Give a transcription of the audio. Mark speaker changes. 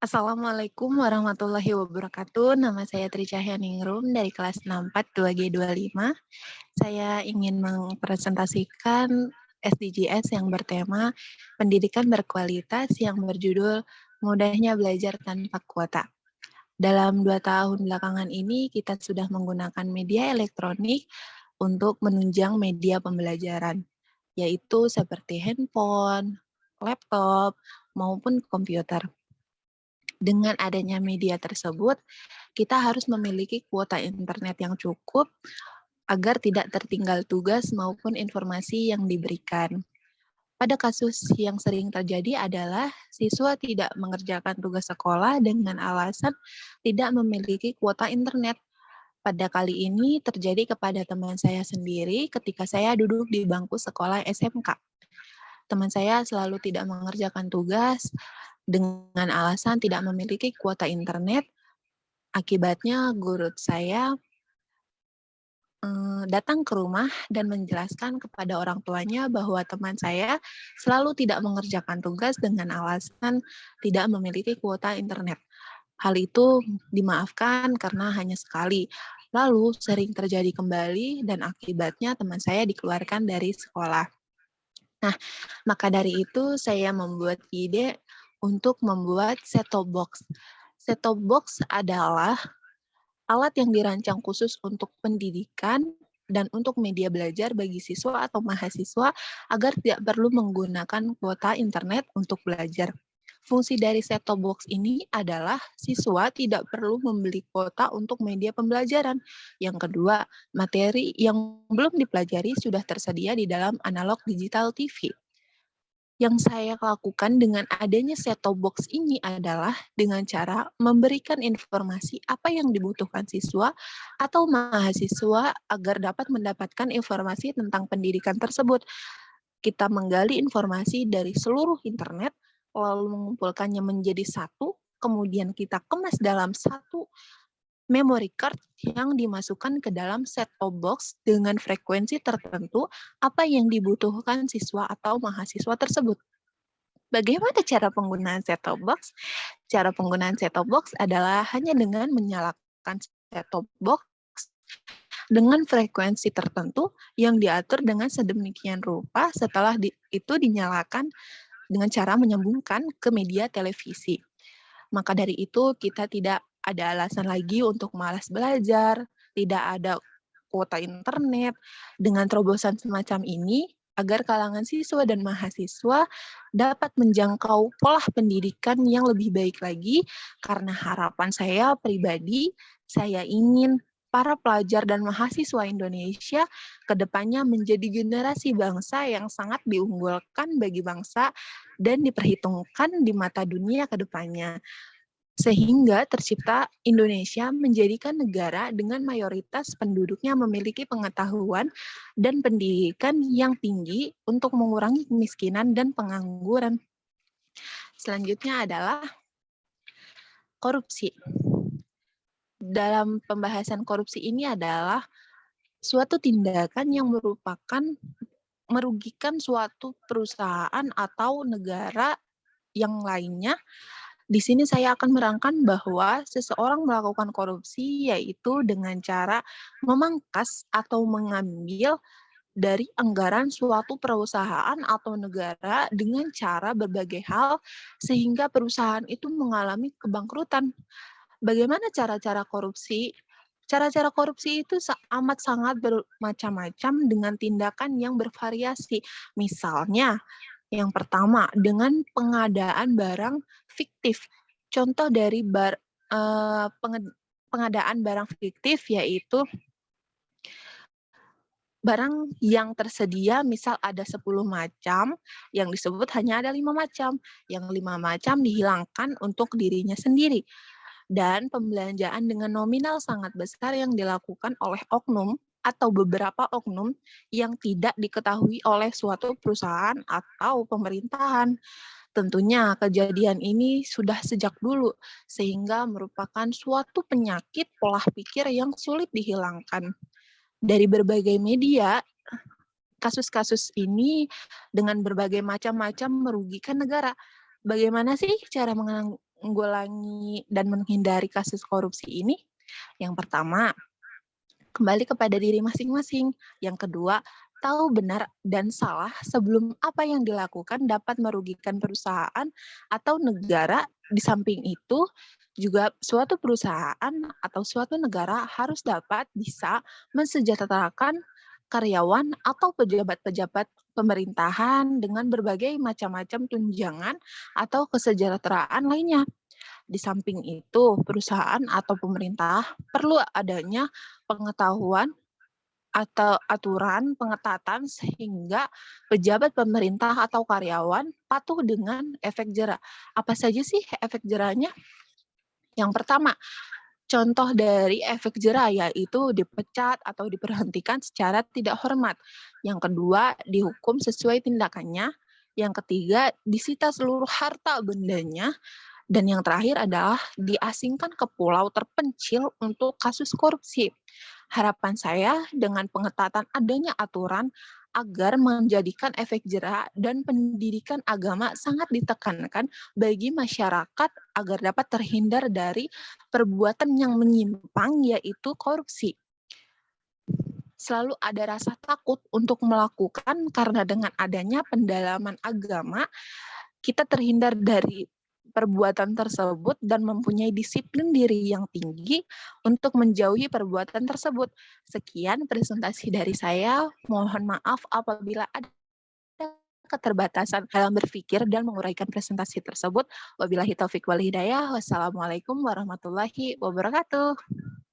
Speaker 1: Assalamualaikum warahmatullahi wabarakatuh. Nama saya Tri Cahyaningrum dari kelas 64 2G25. Saya ingin mempresentasikan SDGs yang bertema pendidikan berkualitas yang berjudul Mudahnya Belajar Tanpa Kuota. Dalam 2 tahun belakangan ini, kita sudah menggunakan media elektronik untuk menunjang media pembelajaran, yaitu seperti handphone, laptop, maupun komputer. Dengan adanya media tersebut, kita harus memiliki kuota internet yang cukup agar tidak tertinggal tugas maupun informasi yang diberikan. Pada kasus yang sering terjadi adalah siswa tidak mengerjakan tugas sekolah dengan alasan tidak memiliki kuota internet. Pada kali ini terjadi kepada teman saya sendiri ketika saya duduk di bangku sekolah SMK. Teman saya selalu tidak mengerjakan tugas dengan alasan tidak memiliki kuota internet. Akibatnya guru saya datang ke rumah dan menjelaskan kepada orang tuanya bahwa teman saya selalu tidak mengerjakan tugas dengan alasan tidak memiliki kuota internet. Hal itu dimaafkan karena hanya sekali. Lalu sering terjadi kembali dan akibatnya teman saya dikeluarkan dari sekolah. Nah, maka dari itu saya membuat ide untuk membuat set-top box. Set-top box adalah alat yang dirancang khusus untuk pendidikan dan untuk media belajar bagi siswa atau mahasiswa agar tidak perlu menggunakan kuota internet untuk belajar. Fungsi dari set-top box ini adalah siswa tidak perlu membeli kuota untuk media pembelajaran. Yang kedua, materi yang belum dipelajari sudah tersedia di dalam analog digital TV. Yang saya lakukan dengan adanya set-top box ini adalah dengan cara memberikan informasi apa yang dibutuhkan siswa atau mahasiswa agar dapat mendapatkan informasi tentang pendidikan tersebut. Kita menggali informasi dari seluruh internet, lalu mengumpulkannya menjadi satu, kemudian kita kemas dalam satu memory card yang dimasukkan ke dalam set-top box dengan frekuensi tertentu apa yang dibutuhkan siswa atau mahasiswa tersebut. Bagaimana cara penggunaan set-top box? Cara penggunaan set-top box adalah hanya dengan menyalakan set-top box dengan frekuensi tertentu yang diatur dengan sedemikian rupa setelah itu dinyalakan dengan cara menyambungkan ke media televisi. Maka dari itu kita tidak ada alasan lagi untuk malas belajar, tidak ada kuota internet. Dengan terobosan semacam ini, agar kalangan siswa dan mahasiswa dapat menjangkau pola pendidikan yang lebih baik lagi, karena harapan saya pribadi, saya ingin para pelajar dan mahasiswa Indonesia ke depannya menjadi generasi bangsa yang sangat diunggulkan bagi bangsa dan diperhitungkan di mata dunia ke depannya. Sehingga tercipta Indonesia menjadikan negara dengan mayoritas penduduknya memiliki pengetahuan dan pendidikan yang tinggi untuk mengurangi kemiskinan dan pengangguran. Selanjutnya adalah korupsi. Dalam pembahasan korupsi ini adalah suatu tindakan yang merugikan suatu perusahaan atau negara yang lainnya. Di sini saya akan merangkan bahwa seseorang melakukan korupsi yaitu dengan cara memangkas atau mengambil dari anggaran suatu perusahaan atau negara dengan cara berbagai hal sehingga perusahaan itu mengalami kebangkrutan. Bagaimana cara-cara korupsi? Cara-cara korupsi itu amat sangat bermacam-macam dengan tindakan yang bervariasi. Misalnya, yang pertama, dengan pengadaan barang fiktif. Contoh dari pengadaan barang fiktif yaitu barang yang tersedia misal ada 10 macam, yang disebut hanya ada 5 macam. Yang 5 macam dihilangkan untuk dirinya sendiri. Dan pembelanjaan dengan nominal sangat besar yang dilakukan oleh oknum atau beberapa oknum yang tidak diketahui oleh suatu perusahaan atau pemerintahan. Tentunya kejadian ini sudah sejak dulu, sehingga merupakan suatu penyakit pola pikir yang sulit dihilangkan. Dari berbagai media, kasus-kasus ini dengan berbagai macam-macam merugikan negara. Bagaimana sih cara menanggulangi dan menghindari kasus korupsi ini? Yang pertama, kembali kepada diri masing-masing. Yang kedua, tahu benar dan salah sebelum apa yang dilakukan dapat merugikan perusahaan atau negara. Di samping itu, juga suatu perusahaan atau suatu negara harus dapat bisa mensejahterakan karyawan atau pejabat-pejabat pemerintahan dengan berbagai macam-macam tunjangan atau kesejahteraan lainnya. Di samping itu, perusahaan atau pemerintah perlu adanya pengetahuan atau aturan pengetatan sehingga pejabat pemerintah atau karyawan patuh dengan efek jera. Apa saja sih efek jeranya? Yang pertama, contoh dari efek jera yaitu dipecat atau diberhentikan secara tidak hormat. Yang kedua, dihukum sesuai tindakannya. Yang ketiga, disita seluruh harta bendanya. Dan yang terakhir adalah diasingkan ke pulau terpencil untuk kasus korupsi. Harapan saya dengan pengetatan adanya aturan agar menjadikan efek jera dan pendidikan agama sangat ditekankan bagi masyarakat agar dapat terhindar dari perbuatan yang menyimpang yaitu korupsi. Selalu ada rasa takut untuk melakukan karena dengan adanya pendalaman agama kita terhindar dari perbuatan tersebut dan mempunyai disiplin diri yang tinggi untuk menjauhi perbuatan tersebut. Sekian presentasi dari saya. Mohon maaf apabila ada keterbatasan dalam berpikir dan menguraikan presentasi tersebut. Wabillahi taufik wal hidayah. Wassalamualaikum warahmatullahi wabarakatuh.